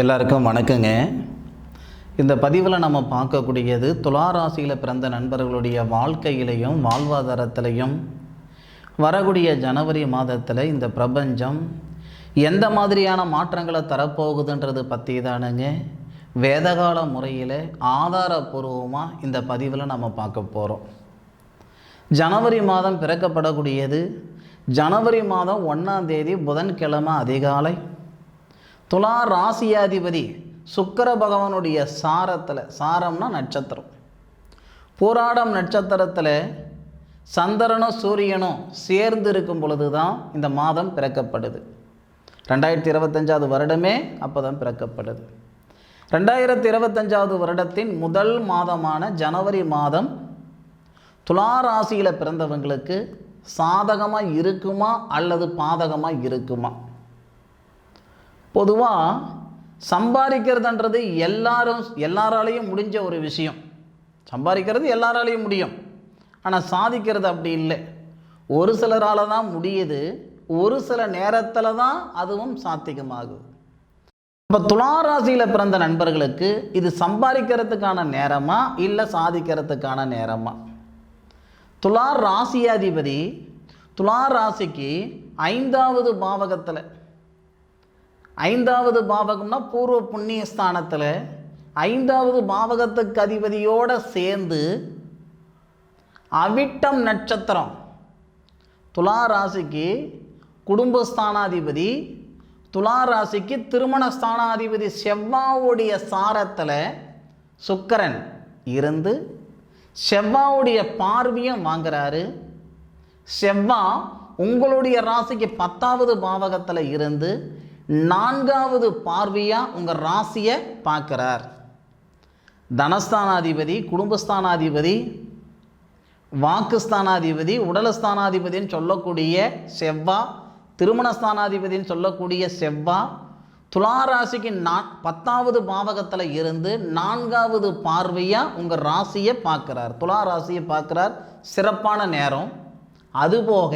எல்லாருக்கும் வணக்கங்க. இந்த பதிவில் நம்ம பார்க்கக்கூடியது துலா ராசியில் பிறந்த நண்பர்களுடைய வாழ்க்கையிலையும் வாழ்வாதாரத்திலையும் வரக்கூடிய ஜனவரி மாதத்தில் இந்த பிரபஞ்சம் எந்த மாதிரியான மாற்றங்களை தரப்போகுதுன்றது பற்றி தானுங்க வேதகால முறையில் ஆதாரபூர்வமாக இந்த பதிவில் நம்ம பார்க்க போகிறோம். ஜனவரி மாதம் பிறக்கப்படக்கூடியது ஜனவரி மாதம் 1ஆம் தேதி புதன்கிழமை அதிகாலை துலா ராசியாதிபதி சுக்கிர பகவானுடைய சாரம்னா நட்சத்திரம், பூராடம் நட்சத்திரத்தில் சந்திரனும் சூரியனும் சேர்ந்து இருக்கும் பொழுது தான் இந்த மாதம் பிறக்கப்படுது. 2025 வருடமே அப்போ தான் பிறக்கப்படுது. 2025 வருடத்தின் முதல் மாதமான ஜனவரி மாதம் துலா ராசியில் பிறந்தவங்களுக்கு சாதகமாக இருக்குமா அல்லது பாதகமாக இருக்குமா? பொதுவாக சம்பாதிக்கிறதுன்றது எல்லாராலையும் முடிஞ்ச ஒரு விஷயம். சம்பாதிக்கிறது எல்லாராலையும் முடியும், ஆனால் சாதிக்கிறது அப்படி இல்லை. ஒரு சிலரால் தான் முடியுது, ஒரு சில நேரத்தில் தான் அதுவும் சாத்தியமாகுது. இப்போ துலா ராசியில் பிறந்த நண்பர்களுக்கு இது சம்பாதிக்கிறதுக்கான நேரமா இல்லை சாதிக்கிறதுக்கான நேரமா? துலா ராசியாதிபதி துலா ராசிக்கு 5வது பாவகத்தில், 5வது பாவகம்னா பூர்வ புண்ணிய ஸ்தானத்தில் 5வது பாவகத்துக்கு அதிபதியோடு சேர்ந்து அவிட்டம் நட்சத்திரம் துலா ராசிக்கு குடும்பஸ்தானாதிபதி, துலா ராசிக்கு திருமண ஸ்தானாதிபதி செவ்வாவுடைய சாரத்தில் சுக்கிரன் இருந்து செவ்வாவுடைய பார்வையும் வாங்குறாரு. செவ்வாய் உங்களுடைய ராசிக்கு 10வது பாவகத்தில் இருந்து 4வது பார்வையாக உங்கள் ராசியை பார்க்குறார். தனஸ்தானாதிபதி, குடும்பஸ்தானாதிபதி, வாக்குஸ்தானாதிபதி, உடலஸ்தானாதிபதின்னு சொல்லக்கூடிய செவ்வாய், திருமணஸ்தானாதிபதின்னு சொல்லக்கூடிய செவ்வாய் துலா ராசிக்கு 10வது பாவகத்தில் இருந்து 4வது பார்வையாக உங்கள் ராசியை பார்க்குறார். துலா ராசியை பார்க்குறார், சிறப்பான நேரம். அதுபோக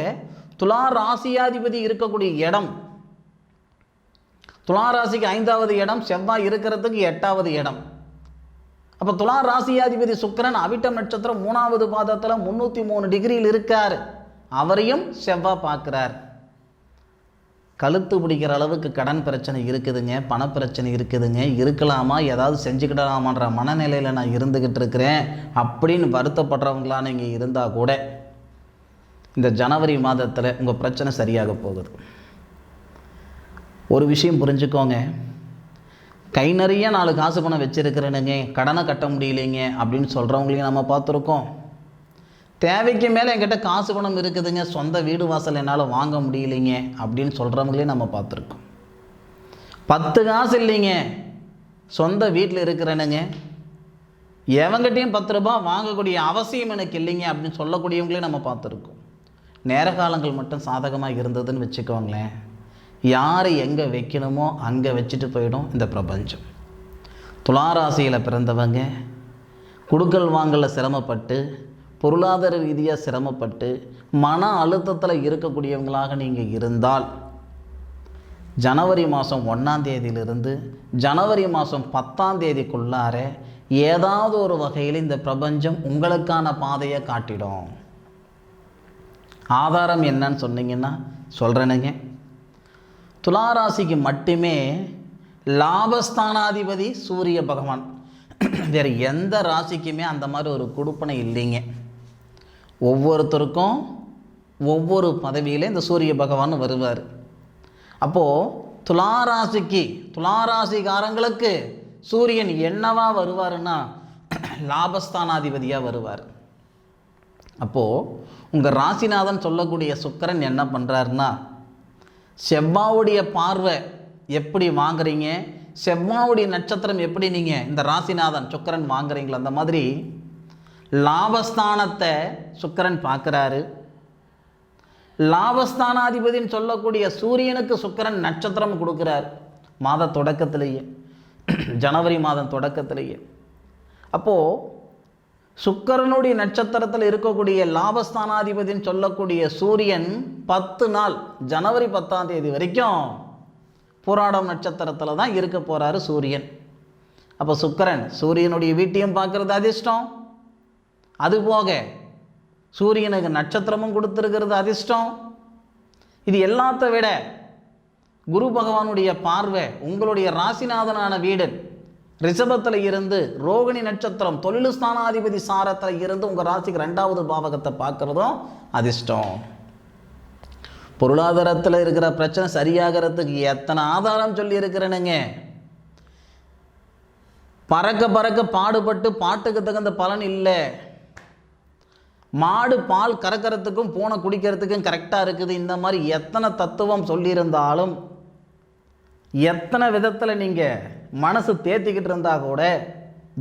துலா ராசியாதிபதி இருக்கக்கூடிய இடம், துலா ராசிக்கு 5வது இடம், செவ்வாய் இருக்கிறதுக்கு 8வது இடம். அப்போ துலா ராசியாதிபதி சுக்கிரன் அவிட்டம் நட்சத்திரம் 3வது பாதத்தில் 303 டிகிரியில் இருக்கார். அவரையும் செவ்வாய் பார்க்குறார். கழுத்து பிடிக்கிற அளவுக்கு கடன் பிரச்சனை இருக்குதுங்க, பணப்பிரச்சனை இருக்குதுங்க, இருக்கலாமா ஏதாவது செஞ்சுக்கிடலாமான்ற மனநிலையில் நான் இருந்துக்கிட்டு இருக்கிறேன் அப்படின்னு வருத்தப்படுறவங்களா நீங்கள் இருந்தால் கூட இந்த ஜனவரி மாதத்தில் உங்கள் பிரச்சனை சரியாக போகுது. ஒரு விஷயம் புரிஞ்சுக்கோங்க, கை நிறைய 4 காசு பணம் வச்சுருக்கிறேனுங்க, கடனை கட்ட முடியலைங்க அப்படின்னு சொல்கிறவங்களையும் நம்ம பார்த்துருக்கோம். தேவைக்கு மேலே என்கிட்ட காசு பணம் இருக்குதுங்க, சொந்த வீடு வாசல் என்னால் வாங்க முடியலைங்க அப்படின்னு சொல்கிறவங்களையும் நம்ம பார்த்துருக்கோம். 10 காசு இல்லைங்க, சொந்த வீட்டில் இருக்கிறேனுங்க, எவங்கிட்டையும் 10 ரூபாய் வாங்கக்கூடிய அவசியம் எனக்கு இல்லைங்க அப்படின்னு சொல்லக்கூடியவங்களையும் நம்ம பார்த்துருக்கோம். நேர காலங்கள் மட்டும் சாதகமாக இருந்ததுன்னு வச்சுக்கோங்களேன், யார் எங்கே வைக்கணுமோ அங்கே வச்சுட்டு போயிடும் இந்த பிரபஞ்சம். துலா ராசியில் பிறந்தவங்க குடுக்கல் வாங்கலில் சிரமப்பட்டு, பொருளாதார ரீதியாக சிரமப்பட்டு, மன அழுத்தத்தில் இருக்கக்கூடியவங்களாக நீங்கள் இருந்தால் ஜனவரி மாதம் 1ஆம் தேதியிலிருந்து ஜனவரி மாதம் 10ஆம் தேதிக்குள்ளார ஏதாவது ஒரு வகையில் இந்த பிரபஞ்சம் உங்களுக்கான பாதையை காட்டிடும். ஆதாரம் என்னன்னு சொன்னீங்கன்னா சொல்கிறேனுங்க. துலா ராசிக்கு மட்டுமே லாபஸ்தானாதிபதி சூரிய பகவான், வேறு எந்த ராசிக்குமே அந்த மாதிரி ஒரு கொடுப்பனை இல்லைங்க. ஒவ்வொருத்தருக்கும் ஒவ்வொரு பதவியில் இந்த சூரிய பகவான் வருவார். அப்போது துலா ராசிக்காரங்களுக்கு சூரியன் என்னவா வருவாருன்னா லாபஸ்தானாதிபதியாக வருவார். அப்போது உங்கள் ராசிநாதன் சொல்லக்கூடிய சுக்கிரன் என்ன பண்ணுறாருன்னா, செவ்வாவுடைய பார்வை எப்படி வாங்குறீங்க, செவ்வாவுடைய நட்சத்திரம் எப்படி நீங்கள் இந்த ராசிநாதன் சுக்கிரன் வாங்குறீங்களோ அந்த மாதிரி லாபஸ்தானத்தை சுக்கிரன் பார்க்குறாரு. லாபஸ்தானாதிபதின்னு சொல்லக்கூடிய சூரியனுக்கு சுக்கிரன் நட்சத்திரம் கொடுக்குறார் மாத தொடக்கத்திலேயே, ஜனவரி மாதம் தொடக்கத்திலேயே. அப்போது சுக்கிரனுடைய நட்சத்திரத்தில் இருக்கக்கூடிய லாபஸ்தானாதிபதின்னு சொல்லக்கூடிய சூரியன் 10 நாள் ஜனவரி 10ஆம் தேதி வரைக்கும் பூராடம் நட்சத்திரத்தில் தான் இருக்க போகிறாரு சூரியன். அப்போ சுக்கிரன் சூரியனுடைய வீட்டையும் பார்க்குறது அதிர்ஷ்டம். அதுபோக சூரியனுக்கு நட்சத்திரமும் கொடுத்துருக்கிறது அதிர்ஷ்டம். இது எல்லாத்த விட குரு பகவானுடைய பார்வை உங்களுடைய ராசிநாதனான வீடு ரிஷபத்தில் இருந்து ரோகிணி நட்சத்திரம் தொழில் ஸ்தானாதிபதி சாரத்தில் இருந்து உங்கள் ராசிக்கு 2வது பாவகத்தை பார்க்குறதும் அதிர்ஷ்டம். பொருளாதாரத்தில் இருக்கிற பிரச்சனை சரியாகிறதுக்கு எத்தனை ஆதாரம் சொல்லி இருக்கிறேனுங்க. பறக்க பறக்க பாடுபட்டு பாட்டுக்கு தகுந்த பலன் இல்லை. மாடு பால் கறக்கிறதுக்கும் பூனை குடிக்கிறதுக்கும் கரெக்டாக இருக்குது. இந்த மாதிரி எத்தனை தத்துவம் சொல்லியிருந்தாலும் எத்தனை விதத்தில் நீங்கள் மனசு தேத்திக்கிட்டு இருந்தால் கூட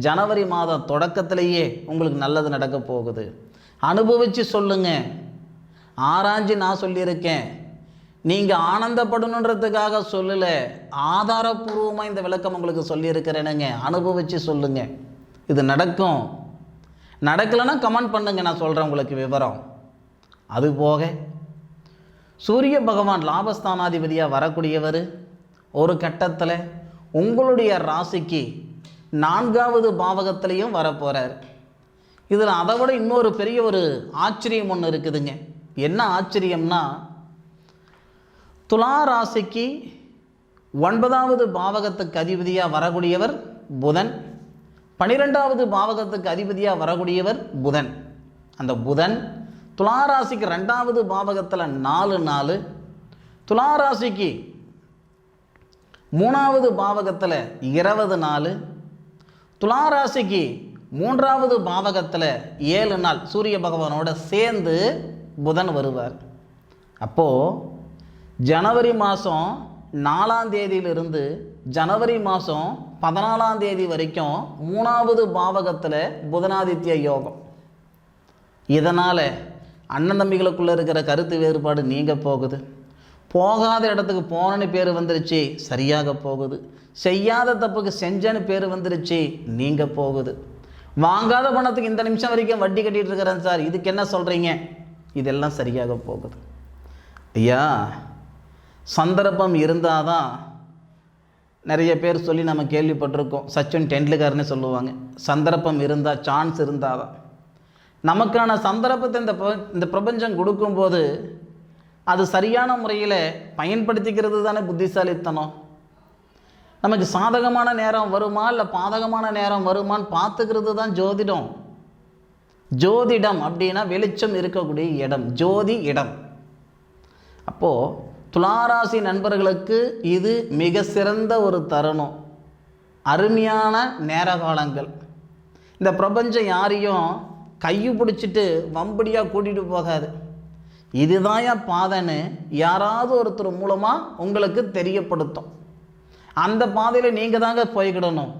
ஜனவரி மாதம் தொடக்கத்திலேயே உங்களுக்கு நல்லது நடக்க போகுது. அனுபவித்து சொல்லுங்கள். ஆராய்ஞ்சு நான் சொல்லியிருக்கேன். நீங்கள் ஆனந்தப்படணுன்றதுக்காக சொல்லலை, ஆதாரபூர்வமாக இந்த விளக்கம் உங்களுக்கு சொல்லியிருக்கிறேனுங்க. அனுபவித்து சொல்லுங்கள். இது நடக்கும். நடக்கலைன்னா கமெண்ட் பண்ணுங்கள், நான் சொல்கிறேன் உங்களுக்கு விவரம். அதுபோக சூரிய பகவான் லாபஸ்தானாதிபதியாக வரக்கூடியவர் ஒரு கட்டத்தில் உங்களுடைய ராசிக்கு 4வது பாவகத்திலையும் வரப்போகிறார். இதில் அதை விட இன்னொரு பெரிய ஒரு ஆச்சரியம் ஒன்று இருக்குதுங்க. என்ன ஆச்சரியம்னா, துலா ராசிக்கு 9வது பாவகத்துக்கு அதிபதியாக வரக்கூடியவர் புதன், 12வது பாவகத்துக்கு அதிபதியாக வரக்கூடியவர் புதன். அந்த புதன் துளாராசிக்கு 2வது பாவகத்தில் 4 நாள், துளாராசிக்கு 3வது பாவகத்தில் 20 நாள், துளாராசிக்கு 3வது பாவகத்தில் 7 நாள் சூரிய பகவானோட சேர்ந்து புதன் வருவார். அப்போது ஜனவரி மாதம் 4ஆம் தேதியிலிருந்து ஜனவரி மாதம் 14ஆம் தேதி வரைக்கும் 3வது பாவகத்தில் புதனாதித்ய யோகம். இதனால் அண்ணன் தம்பிகளுக்குள்ளே இருக்கிற கருத்து வேறுபாடு நீங்க போகுது. போகாத இடத்துக்கு போனன்னு பேர் வந்துருச்சு, சரியாக போகுது. செய்யாத தப்புக்கு செஞ்சன்னு பேர் வந்துருச்சு, நீங்க போகுது. வாங்காத பணத்துக்கு இந்த நிமிஷம் வரைக்கும் வட்டி கட்டிகிட்டு இருக்கிறேன் சார், இதுக்கு என்ன சொல்கிறீங்க, இதெல்லாம் சரியாக போகுது. ஐயா, சந்தர்ப்பம் இருந்தால் தான் நிறைய பேர் சொல்லி நம்ம கேள்விப்பட்டிருக்கோம். சச்சின் டெண்டுல்கர்னு சொல்லுவாங்க. சந்தர்ப்பம் இருந்தால், சான்ஸ் இருந்தால் தான். நமக்கான சந்தர்ப்பத்தை இந்த பிரபஞ்சம் கொடுக்கும்போது அது சரியான முறையில் பயன்படுத்திக்கிறது தானே புத்திசாலித்தனம். நமக்கு சாதகமான நேரம் வருமா இல்லை பாதகமான நேரம் வருமானு பார்த்துக்கிறது தான் ஜோதிடம். ஜோதிடம் அப்படின்னா வெளிச்சம் இருக்கக்கூடிய இடம், ஜோதி இடம். அப்போது துளாராசி நண்பர்களுக்கு இது மிக சிறந்த ஒரு தருணம், அருமையான நேர காலங்கள். இந்த பிரபஞ்சம் யாரையும் கையை பிடிச்சிட்டு வம்படியாக கூட்டிகிட்டு போகாது. இதுதான் என் பாதைன்னு யாராவது ஒருத்தர் மூலமாக உங்களுக்கு தெரியப்படுத்தும். அந்த பாதையில் நீங்கள் தாங்க போய்கிடணும்.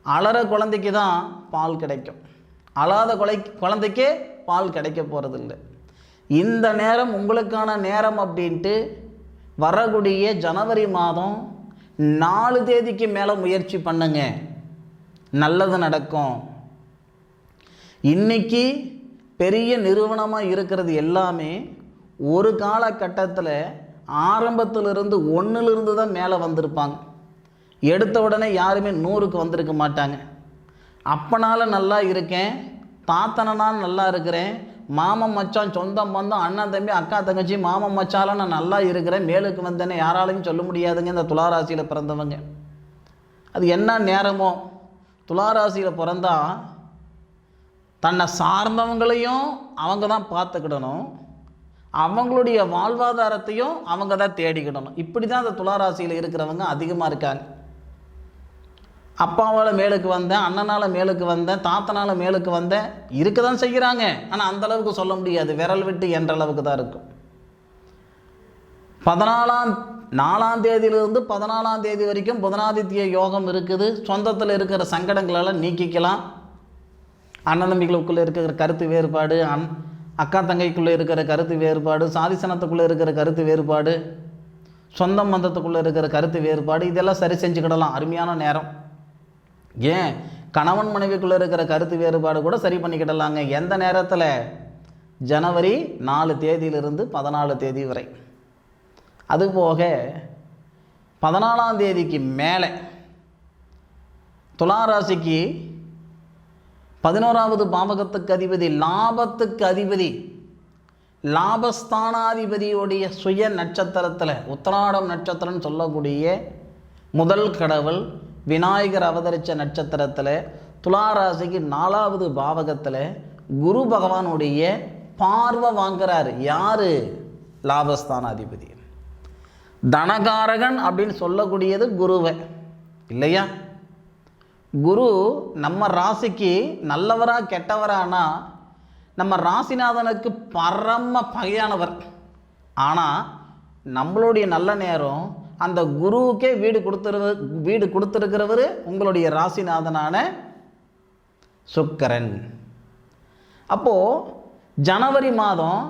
அலற குழந்தைக்கு தான் பால் கிடைக்கும், அழாத குழந்தைக்கே பால் கிடைக்க போகிறதில்லை. இந்த நேரம் உங்களுக்கான நேரம் அப்படின்ட்டு வரக்கூடிய ஜனவரி மாதம் 4 தேதிக்கு மேலே முயற்சி பண்ணுங்க, நல்லது நடக்கும். இன்னைக்கு பெரிய நிறுவனமாக இருக்கிறது எல்லாமே ஒரு காலகட்டத்தில் ஆரம்பத்திலிருந்து 1லிருந்து தான் மேலே வந்திருப்பாங்க. எடுத்த உடனே யாருமே 100க்கு வந்திருக்க மாட்டாங்க. அப்பனால நல்லா இருக்கேன், தாத்தனால் நல்லா இருக்கிறேன், மாமன் மச்சான் சொந்தம் பந்தம் அண்ணன் தம்பி அக்கா தங்கச்சி மாமன் மச்சால நான் நல்லா இருக்கிறேன், மேலுக்கு வந்தேன்னு யாராலையும் சொல்ல முடியாதுங்க இந்த துளாராசியில் பிறந்தவங்க. அது என்ன நேரமோ, துளாராசியில் பிறந்தா தன்னை சார்ந்தவங்களையும் அவங்க தான் பார்த்துக்கிடணும், அவங்களுடைய வாழ்வாதாரத்தையும் அவங்க தான் தேடிக்கிடணும். இப்படி தான் அந்த துளாராசியில் இருக்கிறவங்க அதிகமாக இருக்காங்க. அப்பாவால் மேலுக்கு வந்தேன், அண்ணனால் மேலுக்கு வந்தேன், தாத்தனால் மேலுக்கு வந்தேன், இருக்க தான் செய்கிறாங்க. ஆனால் அந்தளவுக்கு சொல்ல முடியாது, விரல் விட்டு என்ற அளவுக்கு தான் இருக்கும். 4ஆம் தேதியிலிருந்து 14ஆம் தேதி வரைக்கும் புதனாதித்ய யோகம் இருக்குது. சொந்தத்தில் இருக்கிற சங்கடங்களெல்லாம் நீக்கிக்கலாம். அண்ணன் தம்பிகளுக்குள்ளே இருக்கிற கருத்து வேறுபாடு, அக்கா தங்கைக்குள்ளே இருக்கிற கருத்து வேறுபாடு, சாதிசனத்துக்குள்ளே இருக்கிற கருத்து வேறுபாடு, சொந்தம் பந்தத்துக்குள்ளே இருக்கிற கருத்து வேறுபாடு, இதெல்லாம் சரி செஞ்சுக்கிடலாம். அருமையான நேரம். ஏன் கணவன் மனைவிக்குள்ளே இருக்கிற கருத்து வேறுபாடு கூட சரி பண்ணிக்கிடலாங்க. எந்த நேரத்தில்? ஜனவரி 4 தேதியிலிருந்து 14 தேதி வரை. அதுபோக 14ஆம் தேதிக்கு மேலே துலா ராசிக்கு 11வது பாவகத்துக்கு அதிபதி, லாபத்துக்கு அதிபதி, லாபஸ்தானாதிபதியுடைய சுய நட்சத்திரத்தில், உத்திராடம் நட்சத்திரம்னு சொல்லக்கூடிய முதல் கடவுள் விநாயகர் அவதரித்த நட்சத்திரத்தில் துலா ராசிக்கு 4வது பாவகத்தில் குரு பகவானுடைய பார்வை வாங்குறாரு. யாரு? லாபஸ்தானாதிபதி, தனகாரகன் அப்படின்னு சொல்லக்கூடியது குருவை இல்லையா? குரு நம்ம ராசிக்கு நல்லவரா கெட்டவரானா நம்ம ராசிநாதனுக்கு பரம பகையானவர். ஆனால் நம்மளுடைய நல்ல நேரம் அந்த குருவுக்கே வீடு கொடுத்துருக்கிறவர் உங்களுடைய ராசிநாதனான சுக்கிரன். அப்போது ஜனவரி மாதம்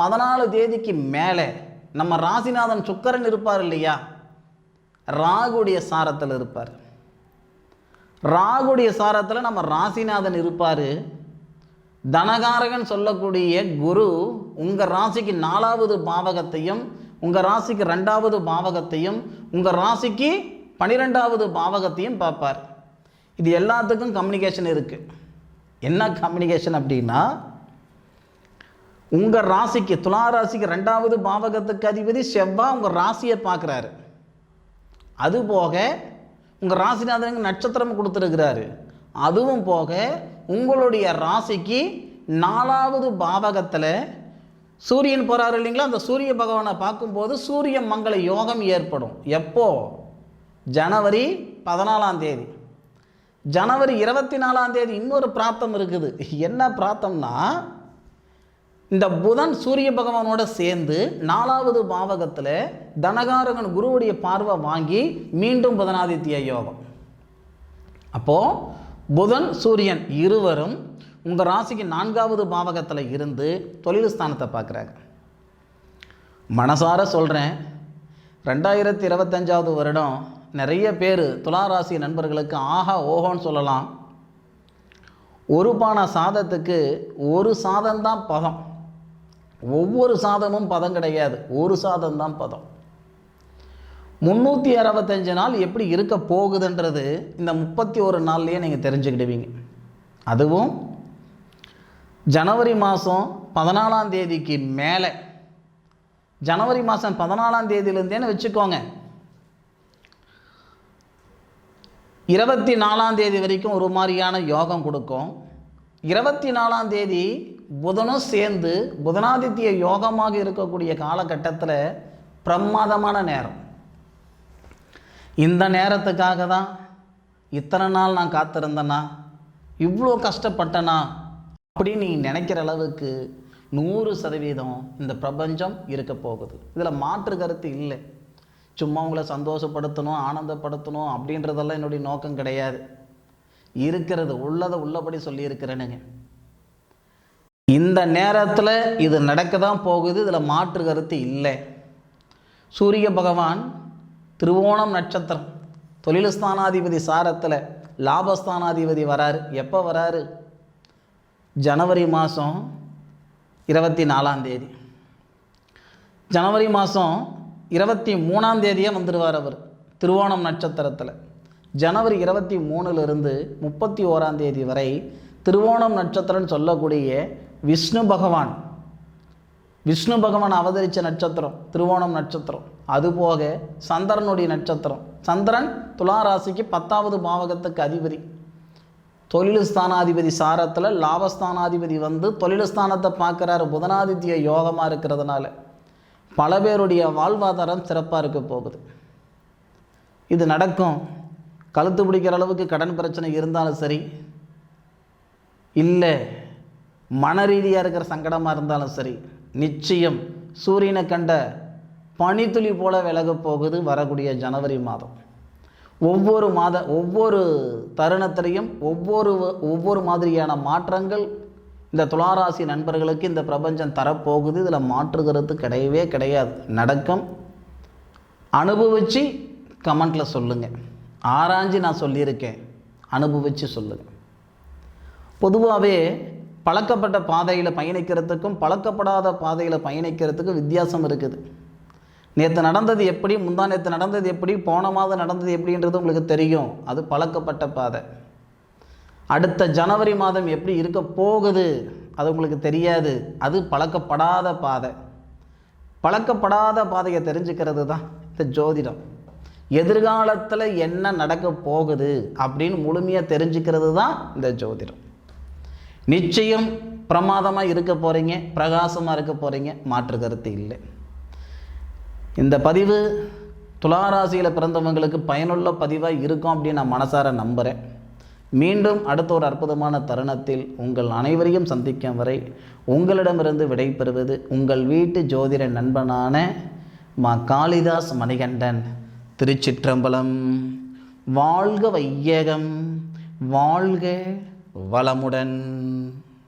14 தேதிக்கு மேலே நம்ம ராசிநாதன் சுக்கிரன் இருப்பார் இல்லையா, ராகுடைய சாரத்தில் இருப்பார். ராகுடைய சாரத்தில் நம்ம ராசிநாதன் இருப்பார். தனகாரகன் சொல்லக்கூடிய குரு உங்கள் ராசிக்கு 4வது பாவகத்தையும், உங்கள் ராசிக்கு 2வது பாவகத்தையும், உங்கள் ராசிக்கு 12வது பாவகத்தையும் பார்ப்பார். இது எல்லாத்துக்கும் கம்யூனிகேஷன் இருக்குது. என்ன கம்யூனிகேஷன் அப்படின்னா, உங்கள் ராசிக்கு துலா ராசிக்கு 2வது பாவகத்துக்கு அதிபதி செவ்வாய் உங்கள் ராசியை பார்க்குறாரு. அதுபோக உங்கள் ராசிநாதனுக்கு நட்சத்திரம் கொடுத்துருக்கிறாரு. அதுவும் போக உங்களுடைய ராசிக்கு 4வது பாவகத்தில் சூரியன் போகிறாரு இல்லைங்களா, அந்த சூரிய பகவானை பார்க்கும்போது சூரிய மங்கள யோகம் ஏற்படும். எப்போ? ஜனவரி 14ஆம் தேதி. ஜனவரி 24ஆம் தேதி இன்னொரு பிராப்தம் இருக்குது. என்ன பிராப்தம்னா, இந்த புதன் சூரிய பகவானோட சேர்ந்து 4வது பாவகத்தில் தனகாரகன் குருவுடைய பார்வை வாங்கி மீண்டும் புதனாதித்ய யோகம். அப்போது புதன் சூரியன் இருவரும் உங்கள் ராசிக்கு 4வது பாவகத்தில் இருந்து தொழில் ஸ்தானத்தை பார்க்குறாங்க. மனசார சொல்கிறேன், 2025வது வருடம் நிறைய பேர் துலா ராசி நண்பர்களுக்கு ஆஹா ஓஹோன்னு சொல்லலாம். ஒரு பானை சாதத்துக்கு ஒரு சாதம்தான் பதம். ஒவ்வொரு சாதமும் பதம் கிடையாது, ஒரு சாதம்தான் பதம். 365 நாள் எப்படி இருக்க போகுதுன்றது இந்த 31 நாள்லேயே நீங்கள் தெரிஞ்சுக்கிடுவீங்க. அதுவும் ஜனவரி மாதம் 14ஆம் தேதிக்கு மேலே, ஜனவரி மாதம் 14ஆம் தேதியிலேருந்தேன்னு வச்சுக்கோங்க, 24ஆம் தேதி வரைக்கும் ஒரு மாதிரியான யோகம் கொடுக்கும். 24ஆம் தேதி புதனும் சேர்ந்து புதனாதித்ய யோகமாக இருக்கக்கூடிய காலகட்டத்தில் பிரமாதமான நேரம். இந்த நேரத்துக்காக தான் இத்தனை நாள் நான் காத்திருந்தேனா, இவ்வளோ கஷ்டப்பட்டனா அப்படின்னு நீ நினைக்கிற அளவுக்கு 100% இந்த பிரபஞ்சம் இருக்க போகுது. இதில் மாற்று கருத்து இல்லை. சும்மா உங்களை சந்தோஷப்படுத்தணும், ஆனந்தப்படுத்தணும் அப்படின்றதெல்லாம் என்னுடைய நோக்கம் கிடையாது. இருக்கிறது உள்ளதை உள்ளபடி சொல்லியிருக்கிறேனுங்க. இந்த நேரத்தில் இது நடக்க தான் போகுது, இதில் மாற்று கருத்து இல்லை. சூரிய பகவான் திருவோணம் நட்சத்திரம் தொழில் ஸ்தானாதிபதி சாரத்தில் லாபஸ்தானாதிபதி வராரு. எப்போ வராரு? ஜனவரி மாதம் 24ஆம் தேதி. ஜனவரி மாதம் 23ஆம் தேதியே வந்துடுவார் அவர் திருவோணம் நட்சத்திரத்தில். ஜனவரி 23லிருந்து 31ஆம் தேதி வரை திருவோணம் நட்சத்திரம்னு சொல்லக்கூடிய விஷ்ணு பகவான் அவதரித்த நட்சத்திரம் திருவோணம் நட்சத்திரம். அதுபோக சந்திரனுடைய நட்சத்திரம். சந்திரன் துலா ராசிக்கு 10வது பாவகத்துக்கு அதிபதி, தொழில் ஸ்தானாதிபதி சாரத்தில் லாபஸ்தானாதிபதி வந்து தொழில் ஸ்தானத்தை பார்க்குறாரு. புதனாதித்ய யோகமாக இருக்கிறதுனால பல பேருடைய வாழ்வாதாரம் சிறப்பாக இருக்க போகுது. இது நடக்கும். கழுத்து பிடிக்கிற அளவுக்கு கடன் பிரச்சனை இருந்தாலும் சரி, இல்லை மன ரீதியாக இருக்கிற சங்கடமாக இருந்தாலும் சரி, நிச்சயம் சூரியனை கண்ட பனித்துளி போல விலக போகுது வரக்கூடிய ஜனவரி மாதம். ஒவ்வொரு தருணத்திலையும் ஒவ்வொரு மாதிரியான மாற்றங்கள் இந்த துளாராசி நண்பர்களுக்கு இந்த பிரபஞ்சம் தரப்போகுது. இதில் மாற்று கருத்து கிடையவே கிடையாது. நடக்கும். அனுபவித்து கமெண்ட்டில் சொல்லுங்கள். ஆராய்ஞ்சு நான் சொல்லியிருக்கேன், அனுபவித்து சொல்லுங்கள். பொதுவாகவே பழக்கப்பட்ட பாதையில் பயணிக்கிறதுக்கும் பழக்கப்படாத பாதையில் பயணிக்கிறதுக்கும் வித்தியாசம் இருக்குது. நேற்று நடந்தது எப்படி, முந்தா நேற்று நடந்தது எப்படி, போன மாதம் நடந்தது எப்படின்றது உங்களுக்கு தெரியும். அது பழக்கப்பட்ட பாதை. அடுத்த ஜனவரி மாதம் எப்படி இருக்க போகுது அது உங்களுக்கு தெரியாது. அது பழக்கப்படாத பாதை. பழக்கப்படாத பாதையை தெரிஞ்சுக்கிறது தான் இந்த ஜோதிடம். எதிர்காலத்தில் என்ன நடக்க போகுது அப்படின்னு முழுமையாக தெரிஞ்சுக்கிறது தான் இந்த ஜோதிடம். நிச்சயம் பிரமாதமாக இருக்க போகிறீங்க, பிரகாசமாக இருக்க போகிறீங்க, மாற்று கருத்து இல்லை. இந்த பதிவு துளாராசியில் பிறந்தவங்களுக்கு பயனுள்ள பதிவாக இருக்கும் அப்படின்னு நான் மனசார நம்புகிறேன். மீண்டும் அடுத்த ஒரு அற்புதமான தருணத்தில் உங்கள் அனைவரையும் சந்திக்கும் வரை உங்களிடமிருந்து விடைபெறுவது உங்கள் வீட்டு ஜோதிட நண்பனான மா காளிதாஸ் மணிகண்டன். திருச்சிற்றம்பலம். வாழ்க வையகம், வாழ்க வளமுடன்.